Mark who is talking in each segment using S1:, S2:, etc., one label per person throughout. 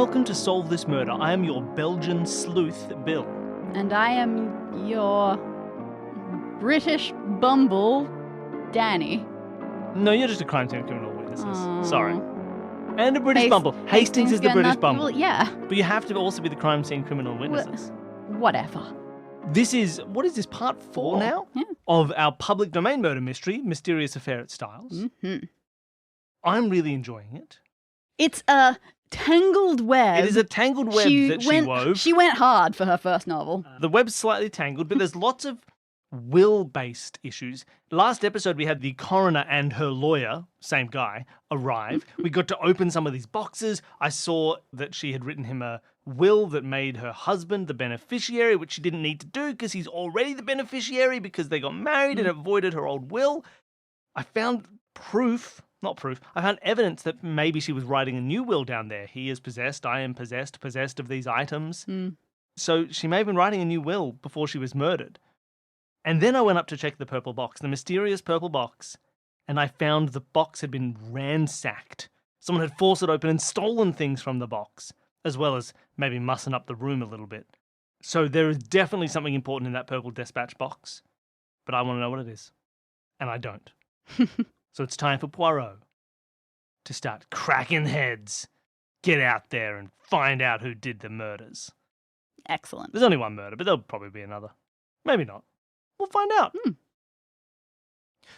S1: welcome to Solve This Murder. I am your Belgian sleuth, Bill.
S2: And I am your British bumble, Dani.
S1: No, you're just a crime scene criminal witnesses.
S2: Aww.
S1: Sorry. And a British bumble. Hastings is the British bumble.
S2: Well, yeah.
S1: But you have to also be the crime scene criminal witnesses.
S2: Whatever.
S1: This is, what is this, part 4 now?
S2: Yeah.
S1: Of our public domain murder mystery, Mysterious Affair at Styles.
S2: Mm-hmm.
S1: I'm really enjoying it.
S2: It's a tangled web.
S1: It is a tangled web she wove.
S2: She went hard for her first novel.
S1: The web's slightly tangled, but there's lots of will-based issues. Last episode, we had the coroner and her lawyer, same guy, arrive. We got to open some of these boxes. I saw that she had written him a will that made her husband the beneficiary, which she didn't need to do because he's already the beneficiary because they got married and avoided her old will. I found I found evidence that maybe she was writing a new will down there. He is possessed, I am possessed of these items. So she may have been writing a new will before she was murdered. And then I went up to check the purple box, the mysterious purple box, and I found the box had been ransacked. Someone had forced it open and stolen things from the box, as well as maybe mussing up the room a little bit. So there is definitely something important in that purple dispatch box, but I want to know what it is. And I don't. So it's time for Poirot to start cracking heads, get out there and find out who did the murders.
S2: Excellent.
S1: There's only one murder, but there'll probably be another. Maybe not. We'll find out.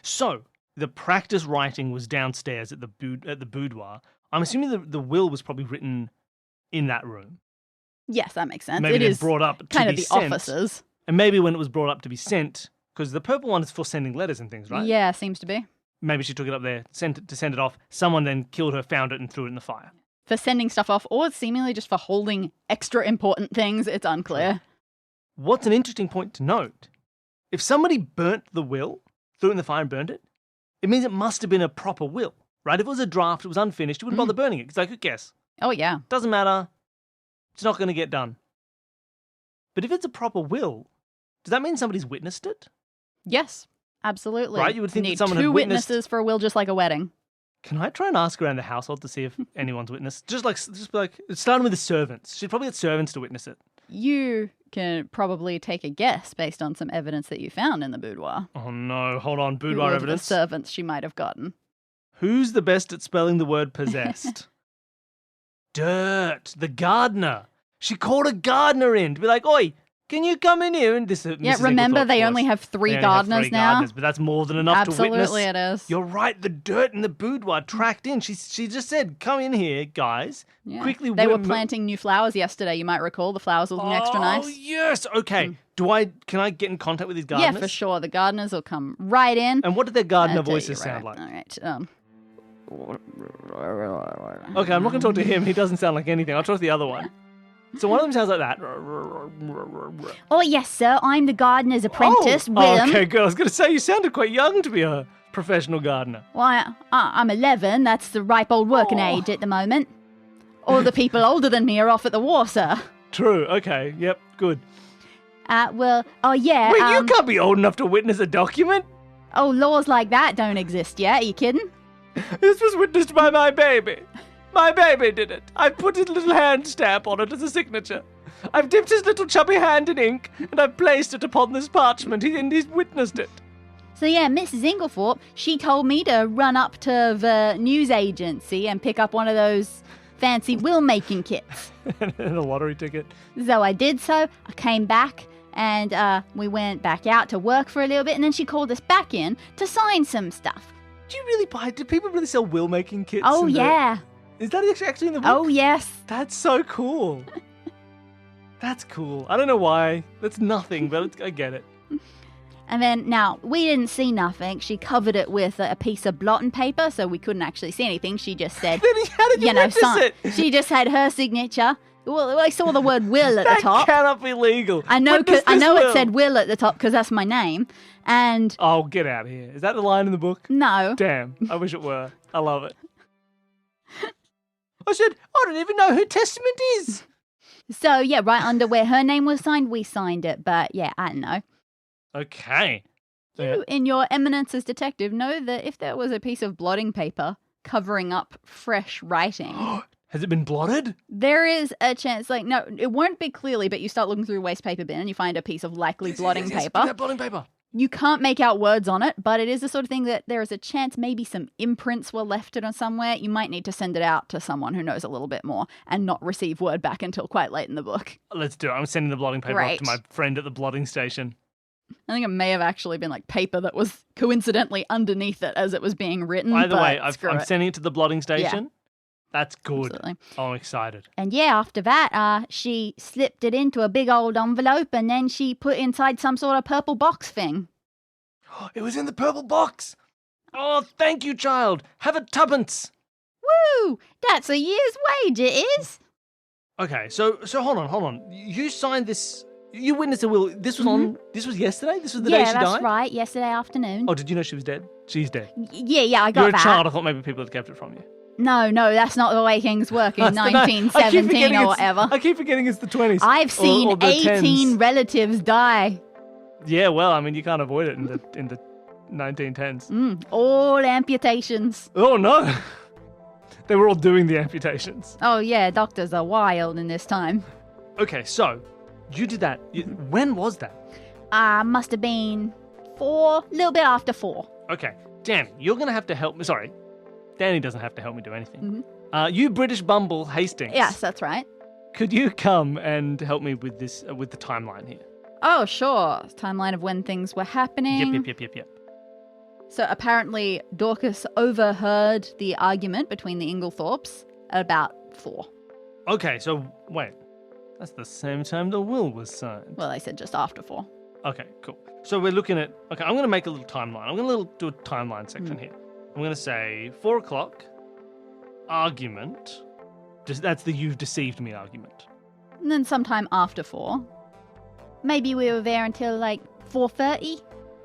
S1: So, the practice writing was downstairs at the boudoir. I'm assuming the will was probably written in that room.
S2: Yes, that makes sense.
S1: Maybe
S2: it is
S1: brought up to
S2: kind of
S1: be
S2: the
S1: sent,
S2: offices.
S1: And maybe when it was brought up to be sent, because the purple one is for sending letters and things, right?
S2: Yeah, seems to be.
S1: Maybe she took it up there, sent it off. Someone then killed her, found it, and threw it in the fire.
S2: For sending stuff off, or seemingly just for holding extra important things, it's unclear.
S1: What's an interesting point to note, if somebody burnt the will, threw it in the fire and burnt it, it means it must have been a proper will, right? If it was a draft, it was unfinished, you wouldn't bother burning it, because I could guess.
S2: Oh, yeah.
S1: Doesn't matter. It's not going to get done. But if it's a proper will, does that mean somebody's witnessed it?
S2: Yes, absolutely.
S1: Right? You would think
S2: need
S1: that someone
S2: two
S1: had witnessed...
S2: witnesses for a will, just like a wedding.
S1: Can I try and ask around the household to see if anyone's witnessed? Just like, starting with the servants. She'd probably get servants to witness it.
S2: You can probably take a guess based on some evidence that you found in the boudoir.
S1: Oh no, hold on, boudoir
S2: Who of
S1: evidence.
S2: the servants she might have gotten.
S1: Who's the best at spelling the word possessed? Dirt, the gardener. She called a gardener in to be like, "Oi, can you come in here?" And this,
S2: yeah, remember they only have three gardeners now.
S1: But that's more than enough to witness.
S2: Absolutely, it is.
S1: You're right. The dirt in the boudoir tracked in. She just said, "Come in here, guys."
S2: Yeah.
S1: Quickly.
S2: They were planting new flowers yesterday. You might recall the flowers were looking extra nice.
S1: Oh yes. Okay. Can I get in contact with these gardeners?
S2: Yeah, for sure. The gardeners will come right in.
S1: And what did their gardener voices sound like?
S2: All right.
S1: Okay, I'm not going to talk to him. He doesn't sound like anything. I'll talk to the other one. So one of them sounds like that.
S2: Oh, yes, sir. I'm the gardener's apprentice, Willem.
S1: Okay, good. I was going to say, you sounded quite young to be a professional gardener.
S2: Well, I'm 11. That's the ripe old working age at the moment. All the people older than me are off at the war, sir.
S1: True. Okay. Yep. Good.
S2: Yeah.
S1: Wait, you can't be old enough to witness a document?
S2: Oh, laws like that don't exist yet. Are you kidding?
S1: This was witnessed by my baby. My baby did it. I put his little hand stamp on it as a signature. I've dipped his little chubby hand in ink, and I've placed it upon this parchment, and he's witnessed it.
S2: So yeah, Mrs. Inglethorpe, she told me to run up to the news agency and pick up one of those fancy will-making kits.
S1: And a lottery ticket.
S2: So I did so. I came back, and we went back out to work for a little bit, and then she called us back in to sign some stuff.
S1: Do people really sell will-making kits?
S2: Oh, yeah.
S1: Is that actually in the book?
S2: Oh, yes.
S1: That's so cool. That's cool. I don't know why. That's nothing, but I get it.
S2: And then, now, we didn't see nothing. She covered it with a piece of blotting paper, so we couldn't actually see anything. She just said,
S1: how did you witness it?
S2: She just had her signature. Well, I saw the word Will at the top.
S1: That cannot be legal.
S2: I know it said Will at the top because that's my name. And
S1: oh, get out of here. Is that the line in the book?
S2: No.
S1: Damn, I wish it were. I love it. I said, I don't even know who testament is.
S2: So, yeah, right under where her name was signed, we signed it. But, yeah, I don't know.
S1: Okay.
S2: You, in your eminence as detective, know that if there was a piece of blotting paper covering up fresh writing...
S1: Has it been blotted?
S2: There is a chance, like, no, it won't be clearly, but you start looking through the waste paper bin and you find a piece of likely blotting
S1: Yes,
S2: paper.
S1: that blotting paper.
S2: You can't make out words on it, but it is the sort of thing that there is a chance maybe some imprints were left it on somewhere. You might need to send it out to someone who knows a little bit more and not receive word back until quite late in the book.
S1: Let's do it. I'm sending the blotting paper off to my friend at the blotting station.
S2: I think it may have actually been like paper that was coincidentally underneath it as it was being written.
S1: Either way, I'm sending it to the blotting station.
S2: Yeah.
S1: That's good.
S2: Absolutely.
S1: Oh, I'm excited.
S2: And yeah, after that, she slipped it into a big old envelope and then she put inside some sort of purple box thing.
S1: It was in the purple box. Oh, thank you, child. Have a tuppence.
S2: Woo! That's a year's wage, it is.
S1: Okay, so hold on. You signed this. You witnessed a will. This was on. This was yesterday. This was the day she died.
S2: Yeah, that's right. Yesterday afternoon.
S1: Oh, did you know she was dead? She's dead.
S2: Yeah, I got
S1: You're
S2: that.
S1: a child. I thought maybe people had kept it from you.
S2: No, that's not the way things work in 1917 or whatever.
S1: I keep forgetting it's the 20s.
S2: I've seen
S1: or the
S2: 18
S1: 10s.
S2: relatives die.
S1: Yeah, well, I mean, you can't avoid it in the 1910s.
S2: All amputations.
S1: Oh no, they were all doing the amputations.
S2: Oh yeah, doctors are wild in this time.
S1: Okay, so you did that. When was that?
S2: Must have been a little bit after 4.
S1: Okay, Danny, you're gonna have to help me. Sorry, Danny doesn't have to help me do anything. You British Bumble Hastings.
S2: Yes, that's right.
S1: Could you come and help me with this, with the timeline here?
S2: Oh, sure. Timeline of when things were happening.
S1: Yep.
S2: So apparently Dorcas overheard the argument between the Inglethorpes at about 4.
S1: Okay, so wait. That's the same time the will was signed.
S2: Well, they said just after 4.
S1: Okay, cool. So we're looking at... Okay, I'm going to make a little timeline. I'm going to do a timeline section here. I'm going to say 4 o'clock, argument. That's the you've deceived me argument.
S2: And then sometime after 4. Maybe we were there until like 4:30.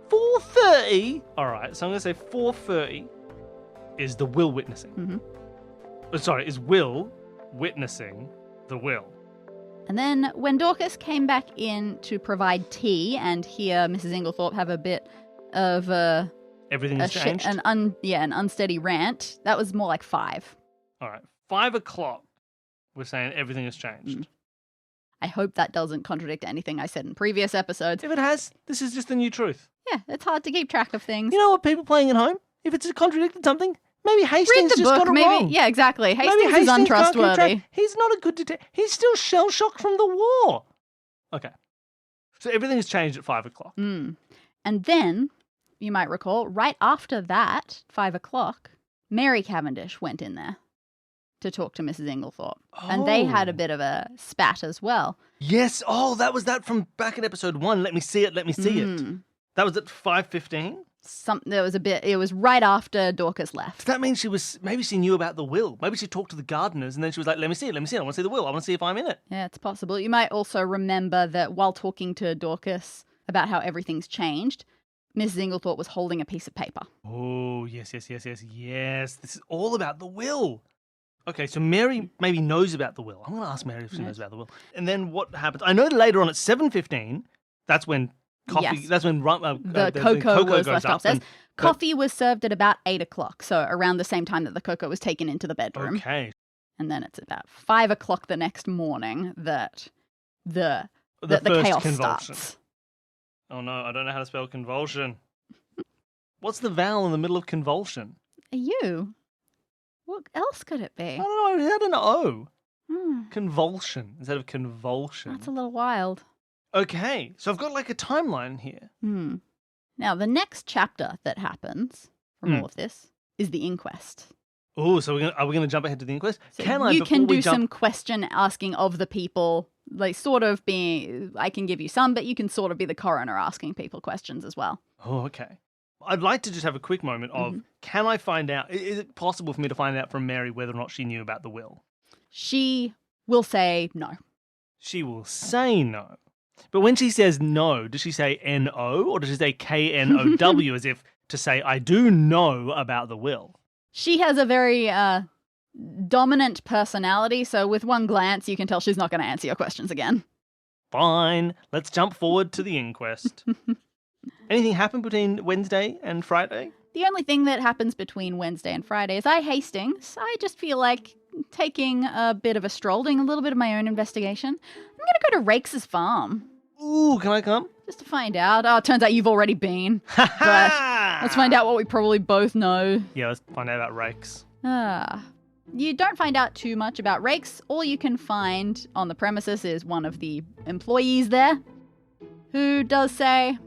S1: 4:30? All right, so I'm going to say 4:30 is the will witnessing. Is will witnessing the will.
S2: And then when Dorcas came back in to provide tea and hear Mrs. Inglethorpe have a bit of
S1: Everything has changed?
S2: an unsteady rant, that was more like 5.
S1: All right, 5 o'clock, we're saying everything has changed.
S2: I hope that doesn't contradict anything I said in previous episodes.
S1: If it has, this is just the new truth.
S2: Yeah, it's hard to keep track of things.
S1: You know what, people playing at home? If it's contradicted something, maybe Hastings
S2: Read the
S1: just
S2: book,
S1: got it
S2: maybe.
S1: wrong.
S2: Yeah, exactly.
S1: Maybe
S2: Hastings is
S1: can't keep
S2: untrustworthy.
S1: track. He's not a good detective. He's still shell-shocked from the war. Okay. So everything has changed at 5 o'clock.
S2: And then, you might recall, right after that, 5 o'clock, Mary Cavendish went in there to talk to Mrs. Inglethorpe. And they had a bit of a spat as well.
S1: Yes. Oh, that was that from back in episode 1. Let me see it. That was at 5:15?
S2: It was right after Dorcas left.
S1: Does that mean maybe she knew about the will? Maybe she talked to the gardeners and then she was like, let me see it. I want to see the will. I want to see if I'm in it.
S2: Yeah, it's possible. You might also remember that while talking to Dorcas about how everything's changed, Mrs. Inglethorpe was holding a piece of paper.
S1: Oh, yes. This is all about the will. Okay, so Mary maybe knows about the will. I'm going to ask Mary if she knows about the will. And then what happens? I know later on at 7:15, that's when coffee,
S2: Yes.
S1: that's when
S2: The cocoa was
S1: goes
S2: left
S1: up.
S2: upstairs. Coffee was served at about 8 o'clock, so around the same time that the cocoa was taken into the bedroom.
S1: Okay.
S2: And then it's about 5 o'clock the next morning that the
S1: first
S2: chaos
S1: convulsion.
S2: starts.
S1: Oh no, I don't know how to spell convulsion. What's the vowel in the middle of convulsion?
S2: A U? What else could it be?
S1: I don't know. It had an O.
S2: Hmm,
S1: Convulsion instead of convulsion.
S2: that's a little wild.
S1: Okay, so I've got like a timeline here.
S2: Now, the next chapter that happens from all of this is the inquest.
S1: Oh, so are we going to jump ahead to the inquest?
S2: So
S1: You
S2: can do some question asking of the people, like sort of being, I can give you some, but you can sort of be the coroner asking people questions as well.
S1: Oh, okay. I'd like to just have a quick moment of, can I find out, is it possible for me to find out from Mary whether or not she knew about the will?
S2: She will say no.
S1: She will say no. But when she says no, does she say N-O or does she say K-N-O-W as if to say, I do know about the will?
S2: She has a very dominant personality, so with one glance you can tell she's not going to answer your questions again.
S1: Fine. Let's jump forward to the inquest. Anything happen between Wednesday and Friday?
S2: The only thing that happens between Wednesday and Friday is Hastings. I just feel like taking a bit of a stroll, doing a little bit of my own investigation. I'm going to go to Rakes' farm.
S1: Ooh, can I come?
S2: Just to find out. Oh, it turns out you've already been. But let's find out what we probably both know.
S1: Yeah, let's find out about Rakes.
S2: You don't find out too much about Rakes. All you can find on the premises is one of the employees there who does say,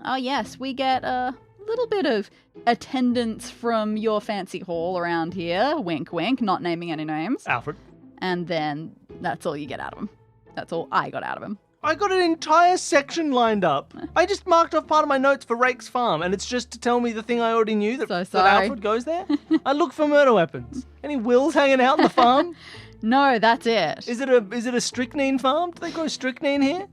S2: oh yes, we get a little bit of attendance from your fancy hall around here. Wink, wink, not naming any names.
S1: Alfred.
S2: And then that's all you get out of him. That's all I got out of him.
S1: I got an entire section lined up. I just marked off part of my notes for Rakes' farm, and it's just to tell me the thing I already knew, that,
S2: So
S1: that
S2: sorry.
S1: Alfred goes there. I look for murder weapons. Any wills hanging out on the farm?
S2: No, that's it.
S1: Is it a strychnine farm? Do they grow strychnine here?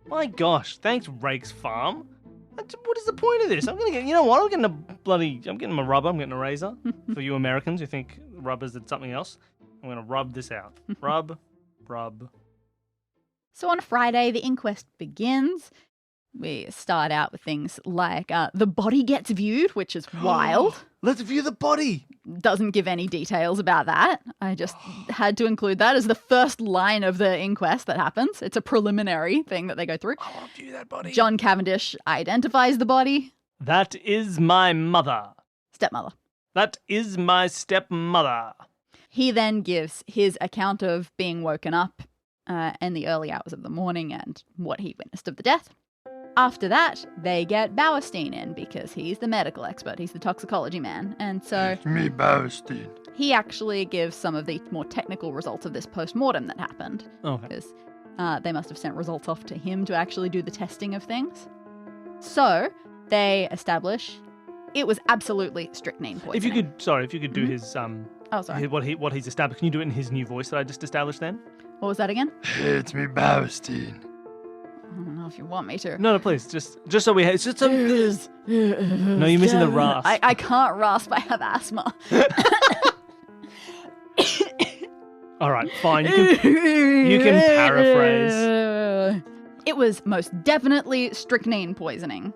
S1: My gosh, thanks, Rakes' farm. What is the point of this? I'm gonna get. You know what? I'm getting a rubber. I'm getting a razor. For you Americans who think rubbers did something else, I'm gonna rub this out. Rub.
S2: So on Friday, the inquest begins. We start out with things like the body gets viewed, which is wild.
S1: Let's view the body.
S2: Doesn't give any details about that. I just had to include that as the first line of the inquest that happens. It's a preliminary thing that they go through.
S1: I want to view that body.
S2: John Cavendish identifies the body.
S1: That is my mother.
S2: Stepmother.
S1: That is my stepmother.
S2: He then gives his account of being woken up in the early hours of the morning and what he witnessed of the death. After that, they get Bauerstein in because he's the medical expert. He's the toxicology man. And so
S3: It's me, Bauerstein.
S2: he actually gives some of the more technical results of this post-mortem that happened.
S1: Okay.
S2: Because they must have sent results off to him to actually do the testing of things. So they establish it was absolutely strychnine poisoning.
S1: If you could do his
S2: Oh, sorry.
S1: what he's established. Can you do it in his new voice that I just established then?
S2: What was that again?
S3: It's me, Bauerstein.
S2: I don't know if you want me to.
S1: No, please. Just so we have. It's just so. No, you're missing the rasp.
S2: I can't rasp. I have asthma.
S1: All right, fine. You can paraphrase.
S2: It was most definitely strychnine poisoning.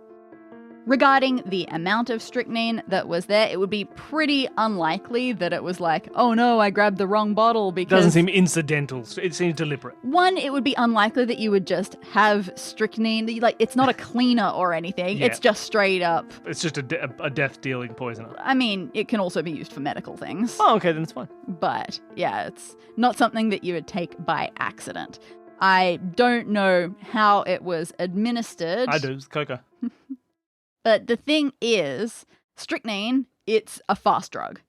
S2: Regarding the amount of strychnine that was there, it would be pretty unlikely that it was like, oh no, I grabbed the wrong bottle because...
S1: Doesn't seem incidental. It seems deliberate.
S2: One, it would be unlikely that you would just have strychnine. Like, it's not a cleaner or anything.
S1: Yeah.
S2: It's just straight up...
S1: It's just a death-dealing poisoner.
S2: I mean, it can also be used for medical things.
S1: Oh, okay, then it's fine.
S2: But, yeah, it's not something that you would take by accident. I don't know how it was administered.
S1: I do. It's cocoa.
S2: But the thing is, strychnine, it's a fast drug.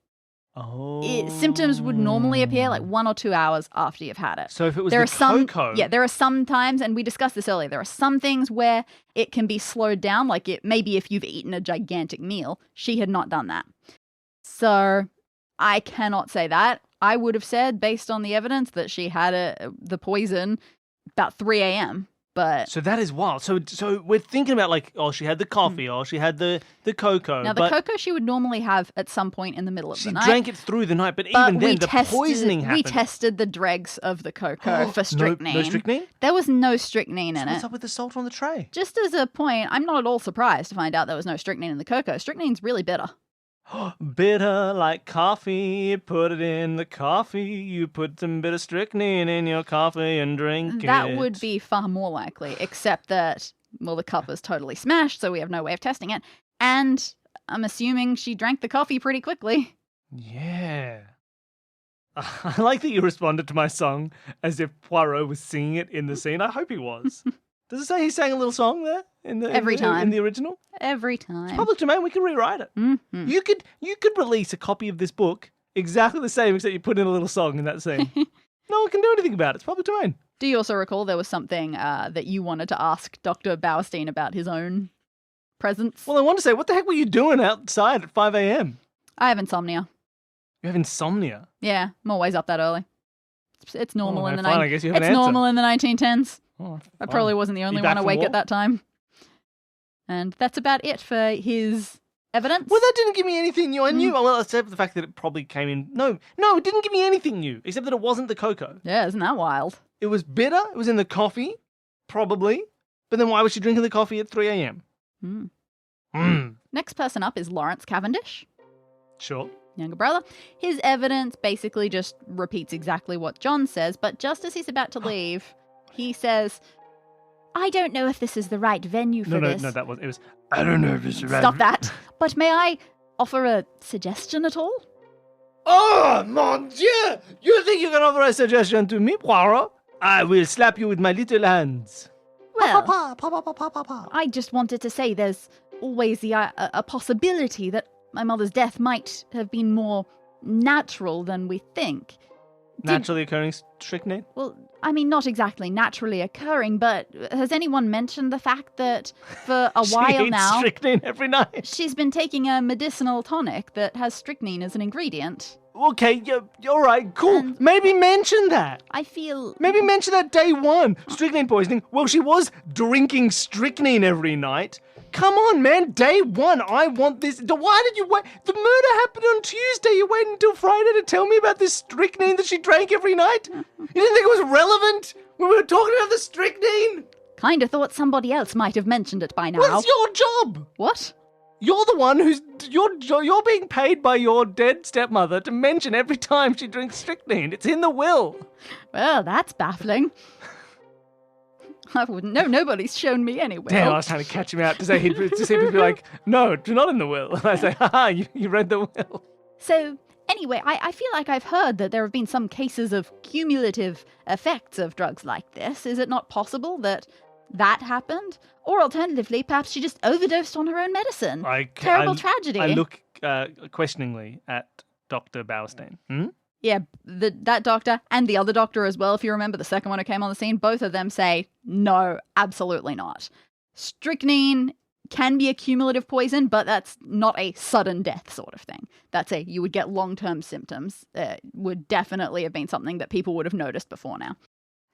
S1: Oh.
S2: Symptoms would normally appear like 1 or 2 hours after you've had it.
S1: So if it was
S2: there
S1: the
S2: are some,
S1: cocoa...
S2: Yeah, there are some times, and we discussed this earlier, there are some things where it can be slowed down, like it maybe if you've eaten a gigantic meal. She had not done that. So I cannot say that. I would have said, based on the evidence, that she had the poison about 3 a.m., But
S1: So that is wild. So we're thinking about like, oh, she had the coffee, or she had the cocoa.
S2: now, the cocoa she would normally have at some point in the middle of
S1: she
S2: the night.
S1: drank it through the night, but
S2: But
S1: even then, the poisoning happened.
S2: We tested the dregs of the cocoa for strychnine.
S1: No strychnine?
S2: There was no strychnine in
S1: What's
S2: it.
S1: up with the salt on the tray?
S2: Just as a point, I'm not at all surprised to find out there was no strychnine in the cocoa. Strychnine's really bitter.
S1: Bitter like coffee, put it in the coffee. You put some bit of strychnine in your coffee and drink it.
S2: That would be far more likely, except that, well, the cup is totally smashed, so we have no way of testing it. And I'm assuming she drank the coffee pretty quickly.
S1: Yeah. I like that you responded to my song as if Poirot was singing it in the scene. I hope he was. Does it say he sang a little song there
S2: Every time.
S1: in the original?
S2: Every time.
S1: Public domain, we can rewrite it.
S2: Mm-hmm.
S1: You could release a copy of this book exactly the same, except you put in a little song in that scene. No one can do anything about it. It's public domain.
S2: Do you also recall there was something that you wanted to ask Dr. Bauerstein about his own presence?
S1: Well, I want to say, what the heck were you doing outside at 5 a.m.?
S2: I have insomnia.
S1: You have insomnia.
S2: Yeah, I'm always up that early. It's normal
S1: Oh,
S2: in the
S1: fine, I guess you have
S2: It's
S1: an answer.
S2: normal in the 1910s.
S1: Oh,
S2: I
S1: fine.
S2: probably wasn't the only
S1: back
S2: one
S1: from
S2: awake
S1: war?
S2: at that time. And that's about it for his evidence.
S1: Well, that didn't give me anything new. I knew, well, except for the fact that it probably came in. No, it didn't give me anything new, except that it wasn't the cocoa.
S2: Yeah, isn't that wild?
S1: It was bitter. It was in the coffee, probably. But then why was she drinking the coffee at 3 a.m.?
S2: Hmm.
S1: Hmm.
S2: Next person up is Lawrence Cavendish.
S1: Sure.
S2: younger brother. His evidence basically just repeats exactly what John says, but just as he's about to leave, he says, I don't know if this is the right venue for this.
S1: No, it was.
S3: I don't know if it's right.
S2: Stop that. But may I offer a suggestion at all?
S1: Oh, mon Dieu! You think you can offer a suggestion to me, Poirot? I will slap you with my little hands.
S2: Well,
S1: Pa.
S2: I just wanted to say there's always a possibility that my mother's death might have been more natural than we think.
S1: Naturally occurring strychnine?
S2: Well, I mean, not exactly naturally occurring, but has anyone mentioned the fact that for a while
S1: She eats
S2: now,
S1: strychnine every night.
S2: she's been taking a medicinal tonic that has strychnine as an ingredient?
S1: Okay, you're right, cool.
S2: And-
S1: Maybe mention that.
S2: I feel...
S1: Maybe mention that day one. Strychnine poisoning. Well, she was drinking strychnine every night. Come on, man. Day one. I want this. Why did you wait? The murder happened on Tuesday. You waited until Friday to tell me about this strychnine that she drank every night? You didn't think it was relevant when we were talking about the strychnine?
S2: Kind of thought somebody else might have mentioned it by now.
S1: Well, it's your job.
S2: What?
S1: You're the one who's... You're being paid by your dead stepmother to mention every time she drinks strychnine. It's in the will.
S2: Well, that's baffling. I wouldn't know. Nobody's shown me any will.
S1: Damn, I was trying to catch him out to say he'd be like, no, it's not in the will. And I say, haha, you read the will.
S2: So, anyway, I feel like I've heard that there have been some cases of cumulative effects of drugs like this. Is it not possible that happened? Or alternatively, perhaps she just overdosed on her own medicine. Terrible tragedy.
S1: I look questioningly at Dr. Bauerstein.
S2: Yeah, that doctor and the other doctor as well, if you remember the second one who came on the scene, both of them say, no, absolutely not. Strychnine can be a cumulative poison, but that's not a sudden death sort of thing. That's you would get long-term symptoms. Would definitely have been something that people would have noticed before now.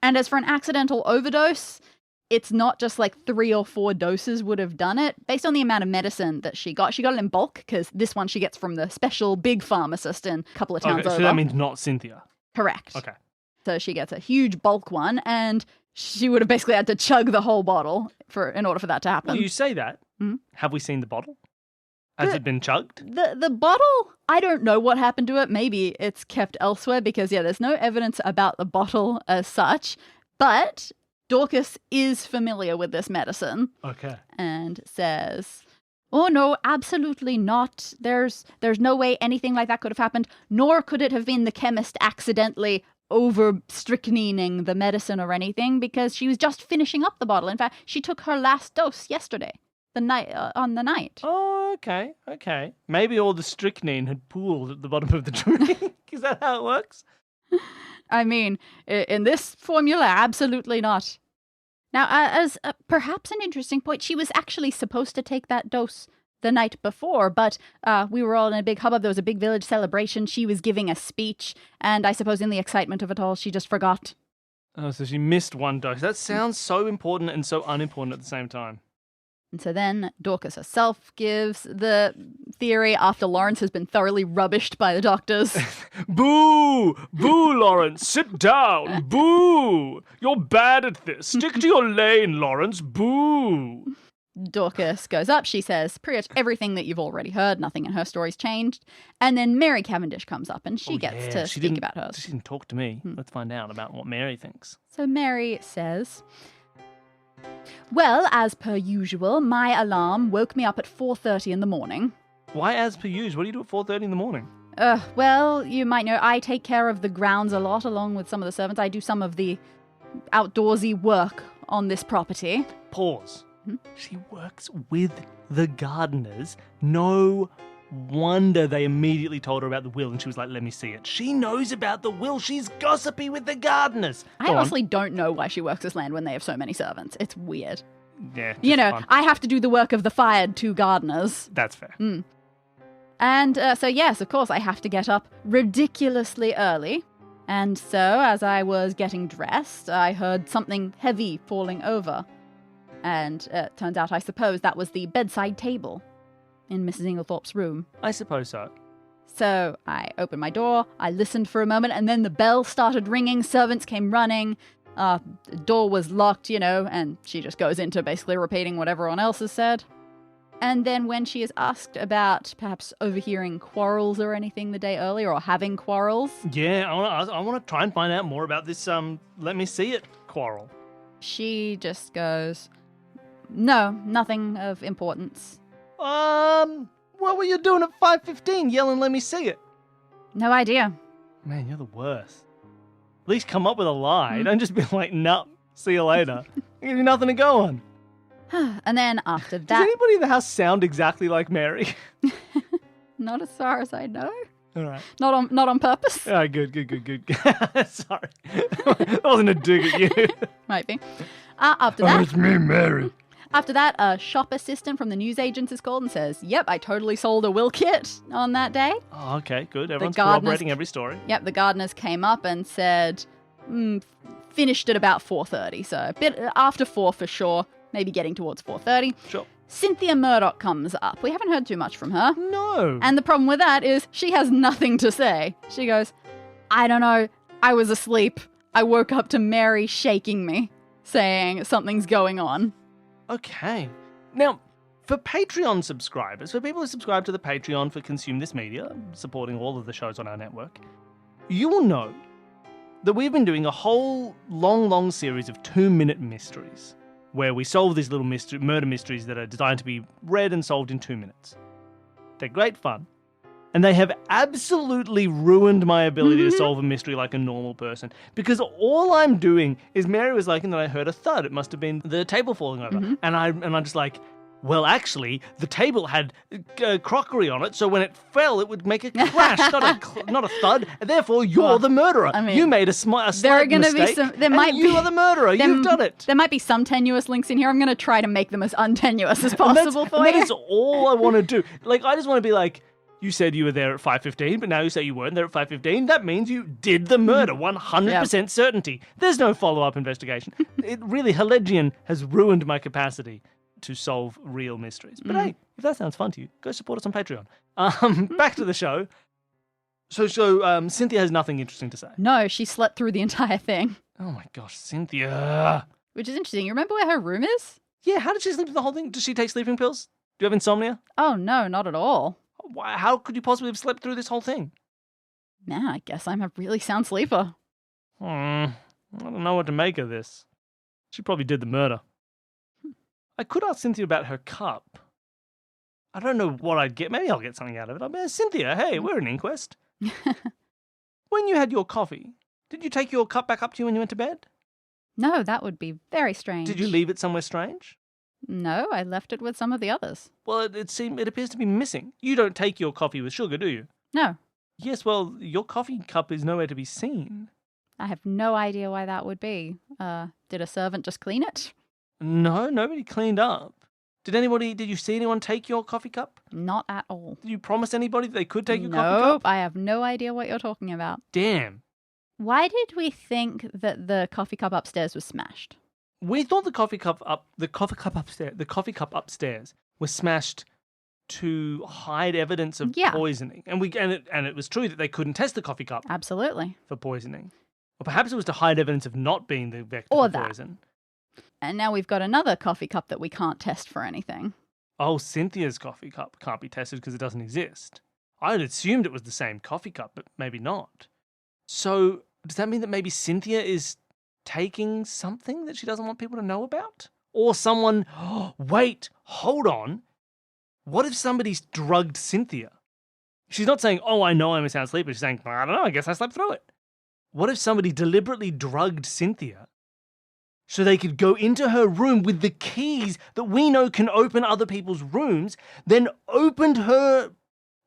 S2: And as for an accidental overdose, it's not just like 3 or 4 doses would have done it. Based on the amount of medicine that she got it in bulk, because this one she gets from the special big pharmacist in a couple of towns over.
S1: So that means not Cynthia.
S2: Correct.
S1: Okay.
S2: So she gets a huge bulk one, and she would have basically had to chug the whole bottle in order for that to happen.
S1: Well, you say that.
S2: Hmm?
S1: Have we seen the bottle? Has it been chugged?
S2: The bottle, I don't know what happened to it. Maybe it's kept elsewhere because, there's no evidence about the bottle as such. But Dorcas is familiar with this medicine.
S1: Okay.
S2: And says, oh no, absolutely not. There's no way anything like that could have happened, nor could it have been the chemist accidentally over-strychnining the medicine or anything, because she was just finishing up the bottle. In fact, she took her last dose yesterday, on the night.
S1: Oh, okay. Maybe all the strychnine had pooled at the bottom of the drink. Is that how it works?
S2: I mean, in this formula, absolutely not. Now, as perhaps an interesting point, she was actually supposed to take that dose the night before, but we were all in a big hubbub. There was a big village celebration. She was giving a speech, and I suppose in the excitement of it all, she just forgot.
S1: Oh, so she missed one dose. That sounds so important and so unimportant at the same time.
S2: And so then Dorcas herself gives the theory after Lawrence has been thoroughly rubbished by the doctors.
S1: Boo! Boo, Lawrence! Sit down! Boo! You're bad at this. Stick to your lane, Lawrence. Boo!
S2: Dorcas goes up. She says pretty much everything that you've already heard. Nothing in her story's changed. And then Mary Cavendish comes up and she gets to speak about hers.
S1: She didn't talk to me. Let's find out about what Mary thinks.
S2: So Mary says, well, as per usual, my alarm woke me up at 4:30 in the morning.
S1: Why as per usual? What do you do at 4:30 in the morning?
S2: Well, you might know I take care of the grounds a lot along with some of the servants. I do some of the outdoorsy work on this property.
S1: Pause. She works with the gardeners. No wonder they immediately told her about the will and she was like, let me see it. She knows about the will. She's gossipy with the gardeners.
S2: I honestly don't know why she works this land when they have so many servants. It's weird.
S1: Yeah.
S2: You know,
S1: fun.
S2: I have to do the work of the fired 2 gardeners.
S1: That's fair.
S2: And so, yes, of course, I have to get up ridiculously early. And so, as I was getting dressed, I heard something heavy falling over. And turns out, I suppose, that was the bedside table in Mrs. Inglethorpe's room.
S1: I suppose so.
S2: So I opened my door, I listened for a moment, and then the bell started ringing, servants came running, the door was locked, and she just goes into basically repeating what everyone else has said. And then when she is asked about perhaps overhearing quarrels or anything the day earlier or having quarrels,
S1: Yeah, I want to try and find out more about this, let me see it quarrel.
S2: she just goes, no, nothing of importance.
S1: What were you doing at 5:15 yelling, let me see it?
S2: No idea.
S1: Man, you're the worst. At least come up with a lie. Don't just be like, nah, see you later. I give you nothing to go on.
S2: And then after
S1: Does
S2: that,
S1: anybody in the house sound exactly like Mary?
S2: not as far as I know.
S1: All right.
S2: Not on purpose.
S1: Oh, good. Sorry. That wasn't a dig at you.
S2: Might be. After
S3: Oh,
S2: that,
S3: it's me, Mary.
S2: After that, a shop assistant from the newsagents is called and says, yep, I totally sold a will kit on that day.
S1: Oh, okay, good. Everyone's
S2: gardeners-
S1: corroborating every story.
S2: Yep, the gardeners came up and said, finished at about 4:30, so a bit after 4 for sure, maybe getting towards 4:30.
S1: Sure.
S2: Cynthia Murdoch comes up. We haven't heard too much from her.
S1: No.
S2: And the problem with that is she has nothing to say. She goes, I don't know, I was asleep. I woke up to Mary shaking me, saying something's going on.
S1: Okay. Now, for Patreon subscribers, for people who subscribe to the Patreon for Consume This Media, supporting all of the shows on our network, you will know that we've been doing a whole long series of 2-minute mysteries where we solve these little murder mysteries that are designed to be read and solved in 2 minutes. They're great fun. And they have absolutely ruined my ability to solve a mystery like a normal person. Because all I'm doing is Mary was like, and then I heard a thud. It must have been the table falling over. And I'm just like, well, actually, the table had crockery on it, so when it fell, it would make a crash, not a thud. And therefore, you're the murderer.
S2: I mean,
S1: you made a slight
S2: there are gonna
S1: mistake.
S2: be some. There
S1: and
S2: might
S1: you
S2: be.
S1: are the murderer. You've done it.
S2: There might be some tenuous links in here. I'm going to try to make them as untenuous as
S1: And
S2: possible for
S1: that
S2: you.
S1: is all I want to do. Like, I just want to be like, you said you were there at 5:15, but now you say you weren't there at 5:15. That means you did the murder, 100% certainty. There's no follow-up investigation. Her legend has ruined my capacity to solve real mysteries. But hey, if that sounds fun to you, go support us on Patreon. Back to the show. So Cynthia has nothing interesting to say.
S2: No, she slept through the entire thing,
S1: Oh my gosh, Cynthia.
S2: which is interesting. You remember where her room is?
S1: Yeah, how did she sleep through the whole thing? Does she take sleeping pills? Do you have insomnia?
S2: Oh, no, not at all.
S1: How could you possibly have slept through this whole thing?
S2: Man, I guess I'm a really sound sleeper.
S1: I don't know what to make of this. She probably did the murder. I could ask Cynthia about her cup. I don't know what I'd get. Maybe I'll get something out of it. I'll be, Cynthia, hey, we're an inquest. When you had your coffee, did you take your cup back up to you when you went to bed?
S2: No, that would be very strange.
S1: Did you leave it somewhere strange?
S2: No, I left it with some of the others.
S1: Well, it appears to be missing. You don't take your coffee with sugar, do you?
S2: No,
S1: Yes, well, your coffee cup is nowhere to be seen.
S2: I have no idea why that would be. Did a servant just clean it?
S1: No, nobody cleaned up. Did you see anyone take your coffee cup?
S2: Not at all.
S1: Did you promise anybody that they could take your coffee cup?
S2: Nope, I have no idea what you're talking about.
S1: Damn.
S2: Why did we think that the coffee cup upstairs was smashed?
S1: We thought the coffee cup upstairs was smashed to hide evidence of poisoning. And it was true that they couldn't test the coffee cup
S2: Absolutely.
S1: for poisoning. Or perhaps it was to hide evidence of not being the vector
S2: Or
S1: for
S2: that.
S1: poison.
S2: And now we've got another coffee cup that we can't test for anything.
S1: Oh, Cynthia's coffee cup can't be tested because it doesn't exist. I had assumed it was the same coffee cup, but maybe not. So, does that mean that maybe Cynthia is taking something that she doesn't want people to know about? Or someone, wait, hold on. What if somebody's drugged Cynthia? She's not saying, oh, I know I'm a sound sleeper. She's saying, I don't know, I guess I slept through it. What if somebody deliberately drugged Cynthia so they could go into her room with the keys that we know can open other people's rooms, then opened her...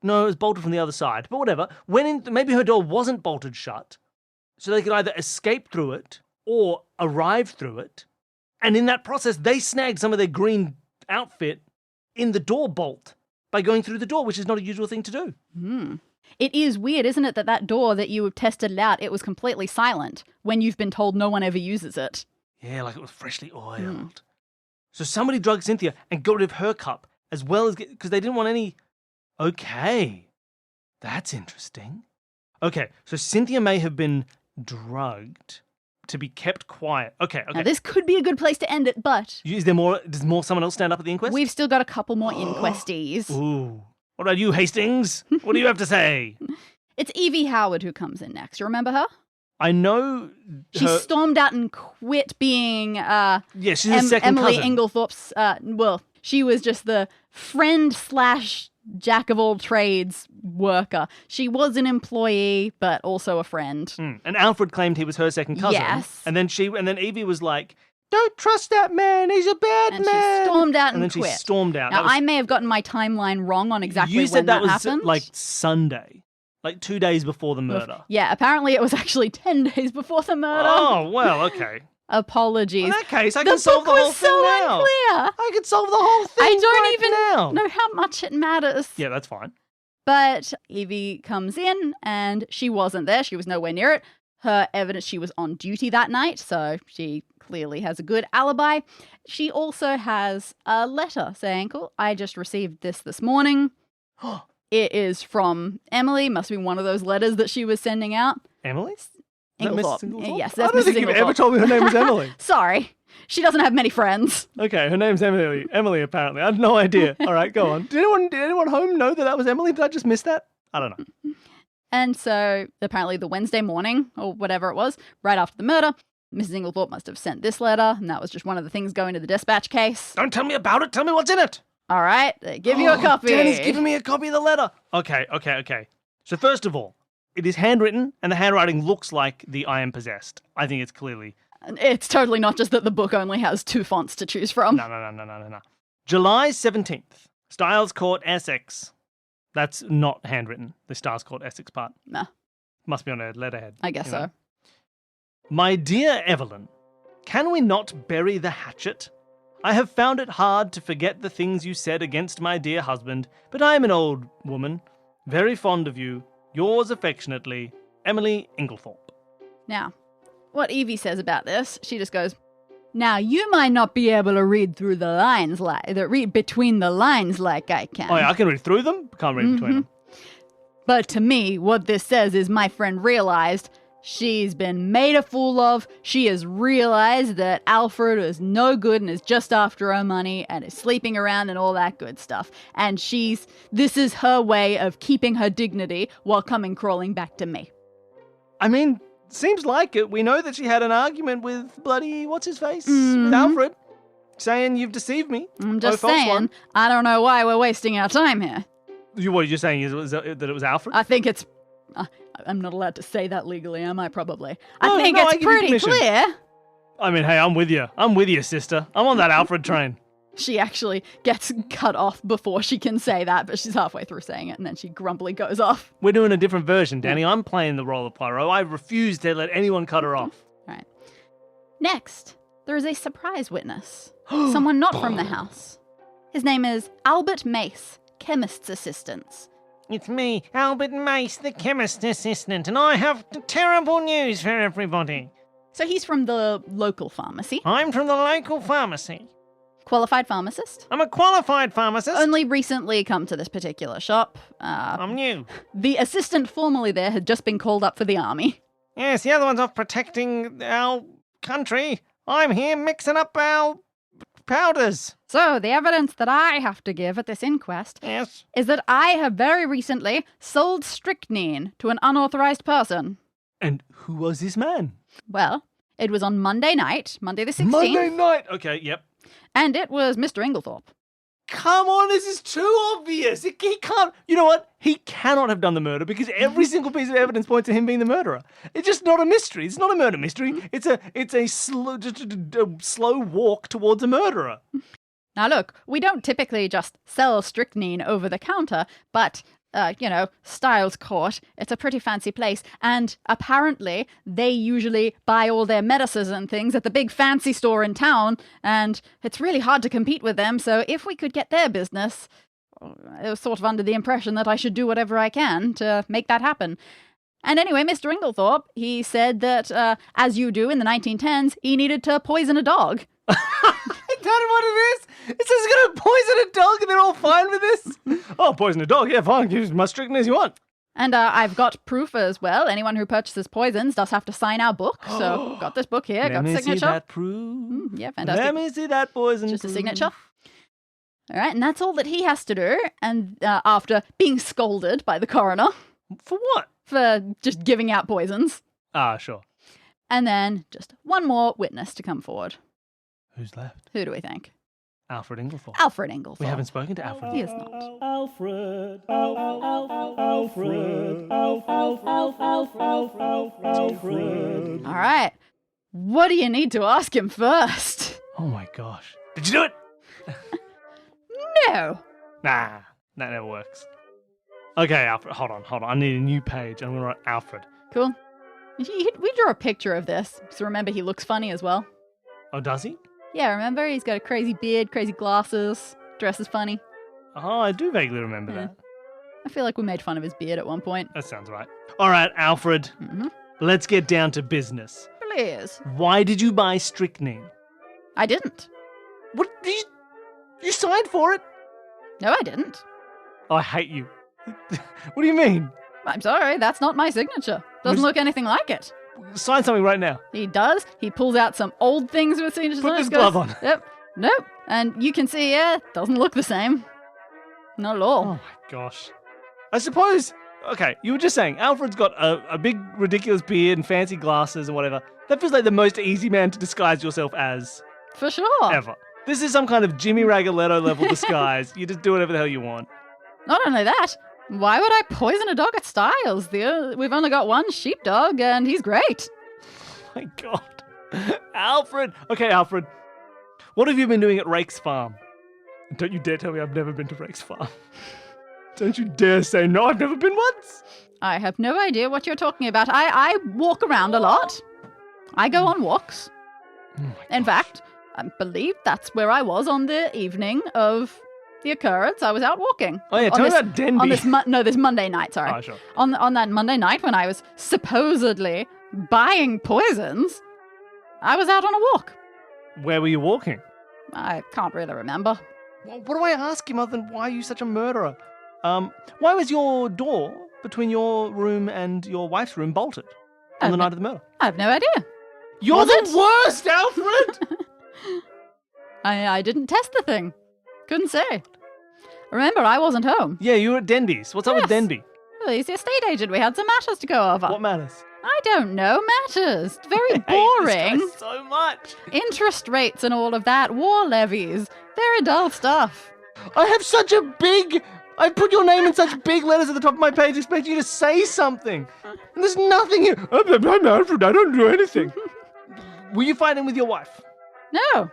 S1: No, it was bolted from the other side, but whatever. Maybe her door wasn't bolted shut, so they could either escape through it or arrive through it. And in that process, they snagged some of their green outfit in the door bolt by going through the door, which is not a usual thing to do.
S2: It is weird, isn't it, that door that you have tested it out, it was completely silent when you've been told no one ever uses it.
S1: Yeah, like it was freshly oiled. So somebody drugged Cynthia and got rid of her cup, as well as... because they didn't want any... Okay, that's interesting. Okay, so Cynthia may have been drugged, to be kept quiet. Okay.
S2: Now, this could be a good place to end it, but
S1: Is there more? Does someone else stand up at the inquest?
S2: we've still got a couple more inquestees.
S1: Ooh. What about you, Hastings? What do you have to say?
S2: It's Evie Howard who comes in next. You remember her?
S1: I know
S2: She
S1: her...
S2: stormed out and quit being
S1: Yeah, she's a second
S2: Emily
S1: cousin.
S2: Inglethorpe's, she was just the friend / jack of all trades worker. She was an employee, but also a friend.
S1: And Alfred claimed he was her second cousin.
S2: Yes.
S1: And then Evie was like, don't trust that man, he's a bad
S2: And
S1: man.
S2: she stormed out and
S1: then
S2: quit.
S1: she stormed out.
S2: Now,
S1: That was-
S2: I may have gotten my timeline wrong on exactly
S1: you said
S2: when that
S1: was
S2: happened.
S1: like Sunday. Like 2 days before the murder.
S2: Yeah, apparently it was actually 10 days before the murder.
S1: Oh, well, okay.
S2: Apologies.
S1: In that case, I
S2: the
S1: can solve the
S2: book
S1: whole
S2: was
S1: thing
S2: so
S1: now.
S2: unclear.
S1: I can solve the whole thing
S2: I don't
S1: right
S2: even
S1: now.
S2: know how much it matters.
S1: Yeah, that's fine.
S2: But Evie comes in and she wasn't there. She was nowhere near it. Her evidence, she was on duty that night, so she clearly has a good alibi. She also has a letter saying, cool, I just received this morning. It is from Emily. Must be one of those letters that she was sending out.
S1: Emily? Is that
S2: Inglethorpe.
S1: Mrs. Inglethorpe?
S2: Yes,
S1: I
S2: that's
S1: don't
S2: Mrs.
S1: think you've ever
S2: Inglethorpe.
S1: told me her name was Emily.
S2: Sorry. She doesn't have many friends.
S1: Okay, her name's Emily. Emily, apparently. I had no idea. All right, go on. Did anyone home know that was Emily? Did I just miss that? I don't know.
S2: And so apparently the Wednesday morning, or whatever it was, right after the murder, Mrs. Inglethorpe must have sent this letter, and that was just one of the things going to the dispatch case.
S1: Don't tell me about it. Tell me what's in it.
S2: All right, they give you a copy.
S1: Danny's giving me a copy of the letter. Okay. So first of all, it is handwritten, and the handwriting looks like the I am possessed. I think it's clearly...
S2: It's totally not just that the book only has 2 fonts to choose from.
S1: No. July 17th, Styles Court, Essex. That's not handwritten, the Styles Court, Essex part.
S2: Nah,
S1: Must be on a letterhead.
S2: I guess
S1: you
S2: so.
S1: know. My dear Evelyn, can we not bury the hatchet? I have found it hard to forget the things you said against my dear husband, but I am an old woman, very fond of you. Yours affectionately, Emily Inglethorpe.
S2: Now, what Evie says about this, she just goes, now, you might not be able to read through the lines read between the lines like I can.
S1: Oh yeah, I can read through them, can't read between them.
S2: But to me, what this says is my friend realized she's been made a fool of. She has realized that Alfred is no good and is just after her money and is sleeping around and all that good stuff. And this is her way of keeping her dignity while coming crawling back to me.
S1: I mean, seems like it. We know that she had an argument with bloody, what's his face? With Alfred, saying you've deceived me.
S2: I'm just
S1: false
S2: saying,
S1: one.
S2: I don't know why we're wasting our time here.
S1: What you're saying is that it was Alfred?
S2: I think it's... I'm not allowed to say that legally, am I? Probably. I
S1: No,
S2: think
S1: no, I
S2: it's
S1: give you
S2: pretty
S1: permission.
S2: clear.
S1: I mean, hey, I'm with you. I'm with you, sister. I'm on that Alfred train.
S2: She actually gets cut off before she can say that, but she's halfway through saying it, and then she grumpily goes off.
S1: We're doing a different version, Danny. I'm playing the role of Poirot. I refuse to let anyone cut her off.
S2: All right. Next, there is a surprise witness. Someone not from the house. His name is Albert Mace, chemist's assistant.
S1: It's me, Albert Mace, the chemist assistant, and I have terrible news for everybody.
S2: So he's from the local pharmacy.
S1: I'm from the local pharmacy.
S2: Qualified pharmacist.
S1: I'm a qualified pharmacist.
S2: Only recently come to this particular shop.
S1: I'm new.
S2: The assistant formerly there had just been called up for the army.
S1: Yes, the other one's off protecting our country. I'm here mixing up our powders.
S2: So the evidence that I have to give at this inquest
S1: Yes.
S2: is that I have very recently sold strychnine to an unauthorized person.
S1: And who was this man?
S2: Well, it was on Monday night, Monday the 16th.
S1: Monday night. Okay, yep.
S2: And it was Mr. Inglethorpe.
S1: Come on, this is too obvious. He can't. You know what? He cannot have done the murder because every single piece of evidence points to him being the murderer. It's just not a mystery. It's not a murder mystery. It's a slow walk towards a murderer.
S2: Now look, we don't typically just sell strychnine over the counter, but, Styles Court, it's a pretty fancy place, and apparently they usually buy all their medicines and things at the big fancy store in town, and it's really hard to compete with them, so if we could get their business, I was sort of under the impression that I should do whatever I can to make that happen. And anyway, Mr. Inglethorpe, he said that, as you do in the 1910s, he needed to poison a dog.
S1: Is that what it is? It says he's going to poison a dog and they're all fine with this? Oh, poison a dog? Yeah, fine. Give as much strychnine as you want.
S2: And I've got proof as well. Anyone who purchases poisons does have to sign our book. So got this book here,
S1: Let
S2: got
S1: me
S2: signature.
S1: see that proof.
S2: Yeah, fantastic.
S1: Let me see that poison
S2: Just a
S1: proof.
S2: signature. All right, and that's all that he has to do. And after being scolded by the coroner
S1: For what?
S2: for just giving out poisons.
S1: Ah, sure.
S2: And then just one more witness to come forward.
S1: Who's left?
S2: Who do we think?
S1: Alfred Inglethorpe.
S2: Alfred Inglethorpe.
S1: We haven't spoken to Alfred
S2: He
S1: yet.
S2: is not.
S4: Alfred, Alfred.
S2: All right. What do you need to ask him first?
S1: Oh my gosh. Did you do it?
S2: No.
S1: Nah, that never works. Okay, Alfred, hold on. I need a new page. I'm going to write Alfred.
S2: Cool. We drew a picture of this. So remember, he looks funny as well.
S1: Oh, does he?
S2: Yeah, remember? He's got a crazy beard, crazy glasses, dresses funny.
S1: Oh, I do vaguely remember
S2: Yeah.
S1: that.
S2: I feel like we made fun of his beard at one point.
S1: That sounds right. All right, Alfred,
S2: Mm-hmm.
S1: let's get down to business.
S2: Please.
S1: Why did you buy strychnine?
S2: I didn't.
S1: What? You signed for it?
S2: No, I didn't.
S1: Oh, I hate you. What do you mean?
S2: I'm sorry, that's not my signature. Doesn't look anything like it.
S1: Sign something right now.
S2: He does. He pulls out some old things with signatures
S1: Put
S2: on it.
S1: this
S2: Goes,
S1: glove on.
S2: Yep. Nope. And you can see, yeah, doesn't look the same. Not at all.
S1: Oh my gosh. I suppose, okay, you were just saying, Alfred's got a big, ridiculous beard and fancy glasses and whatever. That feels like the most easy man to disguise yourself as
S2: For sure.
S1: ever. This is some kind of Jimmy Ragoletto level disguise. You just do whatever the hell you want.
S2: Not only that, why would I poison a dog at Styles? We've only got one sheepdog, and he's great.
S1: My God. Alfred. Okay, Alfred. What have you been doing at Rake's farm? And don't you dare tell me I've never been to Rake's farm. Don't you dare say no, I've never been once.
S2: I have no idea what you're talking about. I walk around a lot. I go on walks.
S1: Oh my
S2: In
S1: gosh.
S2: fact, I believe that's where I was on the evening of the occurrence. I was out walking.
S1: Oh yeah,
S2: On
S1: tell me
S2: this-
S1: about Denby.
S2: On this Monday night, sorry.
S1: Oh, sure.
S2: On that Monday night when I was supposedly buying poisons, I was out on a walk.
S1: Where were you walking?
S2: I can't really remember.
S1: What do I ask him other than why are you such a murderer? Why was your door between your room and your wife's room bolted on the night of the murder?
S2: I have no idea.
S1: You're
S2: Was
S1: the
S2: it?
S1: worst, Alfred!
S2: I didn't test the thing. Couldn't say. Remember, I wasn't home.
S1: Yeah, you were at Denby's. What's up with
S2: Yes.
S1: Denby?
S2: Well, he's the estate agent. We had some matters to go over.
S1: What matters?
S2: I don't know. Matters. Very
S1: I hate
S2: boring.
S1: this guy so much.
S2: Interest rates and all of that. War levies. Very dull stuff.
S1: I have such a big... I put your name in such big letters at the top of my page expecting you to say something. And there's nothing here. I'm Alfred, I don't do anything. Were you fighting with your wife?
S2: No.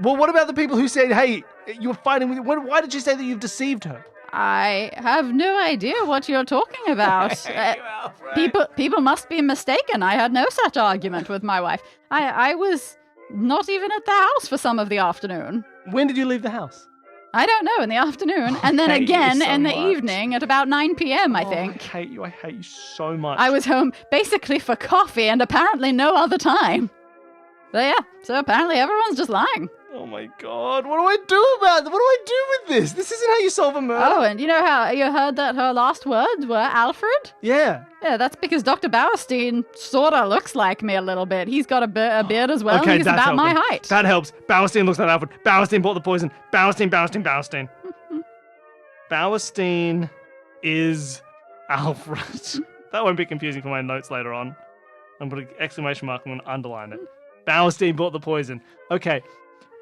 S1: Well, what about the people who said, hey, you were fighting with... Why did you say that you've deceived her?
S2: I have no idea what you're talking about.
S1: Alfred.
S2: People must be mistaken. I had no such argument with my wife. I was not even at the house for some of the afternoon.
S1: When did you leave the house?
S2: I don't know, in the afternoon, and then
S1: hate you
S2: again
S1: so
S2: in the
S1: much.
S2: evening at about 9 p.m., I think.
S1: I hate you. I hate you so much.
S2: I was home basically for coffee and apparently no other time. So yeah, so apparently everyone's just lying.
S1: Oh my God. What do I do about it? What do I do with this? This isn't how you solve a murder.
S2: Oh, and you know how you heard that her last words were Alfred?
S1: Yeah.
S2: Yeah, that's because Dr. Bauerstein sort of looks like me a little bit. He's got a beard as well.
S1: Okay,
S2: He's
S1: that's
S2: about my
S1: helping.
S2: height.
S1: That helps. Bauerstein looks like Alfred. Bauerstein bought the poison. Bauerstein. Bauerstein is Alfred. That won't be confusing for my notes later on. I'm putting an exclamation mark. I'm going to underline it. Bauerstein bought the poison. Okay.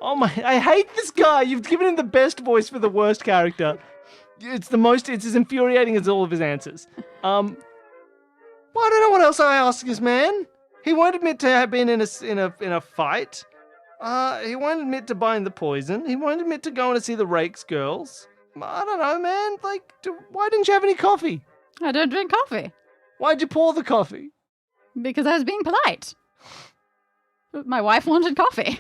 S1: Oh my, I hate this guy. You've given him the best voice for the worst character. It's as infuriating as all of his answers. Well, I don't know what else I ask this man. He won't admit to have been in a fight. He won't admit to buying the poison. He won't admit to going to see the Rakes girls. I don't know, man. Like, why didn't you have any coffee?
S2: I don't drink coffee
S1: Why'd you pour the coffee?
S2: because I was being polite. My wife wanted coffee.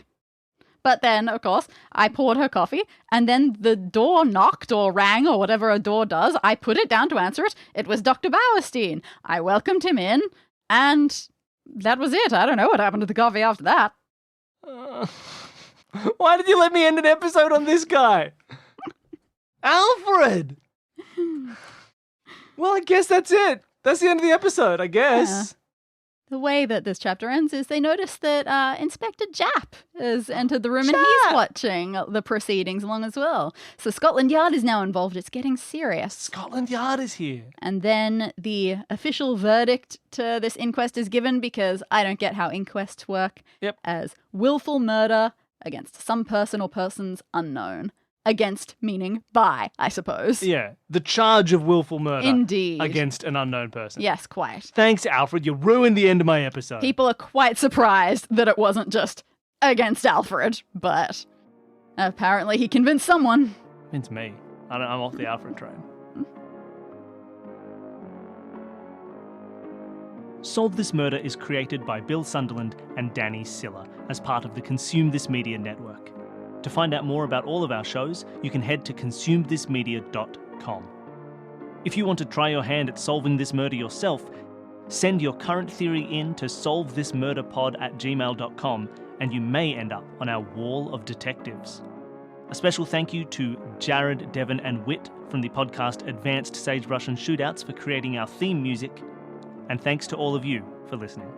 S2: But then, of course, I poured her coffee, and then the door knocked or rang or whatever a door does. I put it down to answer it. It was Dr. Bauerstein. I welcomed him in, and that was it. I don't know what happened to the coffee after that.
S1: Why did you let me end an episode on this guy? Alfred! Well, I guess that's it. That's the end of the episode, I guess.
S2: The way that this chapter ends is they notice that Inspector Japp has entered the room and he's watching the proceedings along as well. So Scotland Yard is now involved. It's getting serious.
S1: Scotland Yard is here.
S2: And then the official verdict to this inquest is given because I don't get how inquests work.
S1: Yep.
S2: As willful murder against some person or persons unknown. Against meaning by, I suppose.
S1: Yeah, the charge of willful murder.
S2: Indeed.
S1: Against an unknown person.
S2: Yes, quite.
S1: Thanks, Alfred. You ruined the end of my episode.
S2: People are quite surprised that it wasn't just against Alfred, but apparently he convinced someone.
S1: It's me. I'm off the Alfred train. Solve This Murder is created by Bill Sunderland and Dani Siller as part of the Consume This Media network. To find out more about all of our shows, you can head to consumethismedia.com. If you want to try your hand at solving this murder yourself, send your current theory in to solvethismurderpod@gmail.com and you may end up on our wall of detectives. A special thank you to Jared, Devon and Whit from the podcast Advanced Sagebrush and Shootouts for creating our theme music, and thanks to all of you for listening.